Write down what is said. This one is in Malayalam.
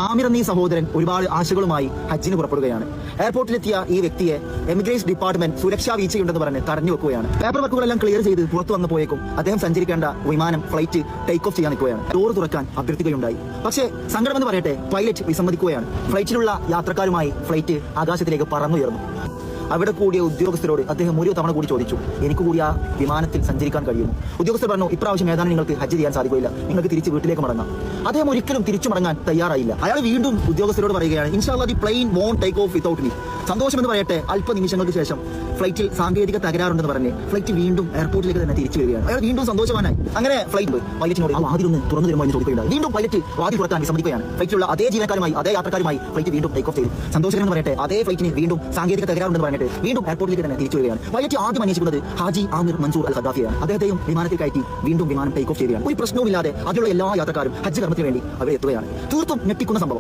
ആമിർ എന്ന ഈ സഹോദരൻ ഒരുപാട് ആശകളുമായി ഹജ്ജിന് പുറപ്പെടുകയാണ്. എയർപോർട്ടിലെത്തിയ ഈ വ്യക്തിയെ എമിഗ്രേഷൻ ഡിപ്പാർട്ട്മെന്റ് സുരക്ഷാ വീഴ്ചയുണ്ടെന്ന് പറഞ്ഞ് തടഞ്ഞു വെക്കുകയാണ്. പേപ്പർ വർക്കുകളെല്ലാം ക്ലിയർ ചെയ്ത് പുറത്തു വന്നപ്പോഴേക്കും അദ്ദേഹം സഞ്ചരിക്കേണ്ട ഫ്ലൈറ്റ് ടേക്ക് ഓഫ് ചെയ്യാൻ നിൽക്കുകയാണ്. ഡോർ തുറക്കാൻ അഭ്യർത്ഥിക്കുകയുണ്ടായി. പക്ഷേ സങ്കടമെന്ന് പറയട്ടെ, പൈലറ്റ് വിസമ്മതിക്കുകയാണ്. ഫ്ലൈറ്റിലുള്ള യാത്രക്കാരുമായി ഫ്ലൈറ്റ് ആകാശത്തിലേക്ക് പറന്നുയർന്നു. അവിടെ കൂടിയ ഉദ്യോഗസ്ഥരോട് അദ്ദേഹം ഒരു തവണ കൂടി ചോദിച്ചു, എനിക്ക് കൂടി ആ വിമാനത്തിൽ സഞ്ചരിക്കാൻ കഴിയുമോ? ഉദ്യോഗസ്ഥർ പറഞ്ഞു, ഇപ്രാവശ്യം ഏതാനും നിങ്ങൾക്ക് ഹജ്ജ് ചെയ്യാൻ സാധിക്കില്ല, നിങ്ങൾക്ക് തിരിച്ച് വീട്ടിലേക്ക് മടങ്ങാം. അദ്ദേഹം ഒരിക്കലും തിരിച്ചു മടങ്ങാൻ തയ്യാറായില്ല. അയാൾ വീണ്ടും ഉദ്യോഗസ്ഥരോട് പറയുകയാണ്, ഇൻഷാല്ലാ the plane won't take off without me. സന്തോഷമെന്ന് പറയട്ടെ, അല്പനിമിഷങ്ങൾക്ക് ശേഷം ഫ്ലൈറ്റിൽ സാങ്കേതിക തകരാറുണ്ടെന്ന് പറഞ്ഞ് ഫ്ലൈറ്റ് വീണ്ടും എയർപോർട്ടിലേക്ക് തന്നെ തിരിച്ചു വരികയാണ്. അയാൾ വീണ്ടും സന്തോഷവാനായി. അങ്ങനെ ഫ്ലൈറ്റ് പൈലറ്റിനോട് ആ വാതിലൊന്ന് തുറന്നു തരുമോ എന്ന് ചോദിക്കുകയുണ്ടായി. വീണ്ടും പൈലറ്റ് വാതിൽ തുറക്കാൻ വിസമ്മതിക്കുകയാണ്. ഫ്ലൈറ്റിലുള്ള അതേ ജീവനക്കാരുമായി അതേ യാത്രക്കാരുമായി ഫ്ലൈറ്റ് വീണ്ടും ടേക്ക് ഓഫ് ചെയ്തു. സന്തോഷകരമെന്ന് പറയട്ടെ, അതേ ഫ്ലൈറ്റിന് വീണ്ടും സാങ്കേതിക തകരാറുണ്ടെന്ന് പറഞ്ഞിട്ട് വീണ്ടും എയർപോർട്ടിലേക്ക് തന്നെ തിരിച്ചു വരികയാണ്. പൈലറ്റ് ആദ്യം അന്വേഷിക്കുന്നത് ഹാജി ആമിർ മൻസൂർ അൽ ഖദ്ദാഫിയാണ്. അദ്ദേഹത്തെയും വിമാനത്തിൽ കയറ്റി വീണ്ടും വിമാനം ടേക്ക് ഓഫ് ചെയ്യുകയാണ്. ഒരു പ്രശ്നവുമില്ലാതെ അതിലുള്ള എല്ലാ യാത്രക്കാരും ഹജ്ജ് കർമ്മത്തിന് വേണ്ടി അവിടെ എത്തുകയാണ്. തീർത്തും ഞെട്ടിക്കുന്ന സംഭവം.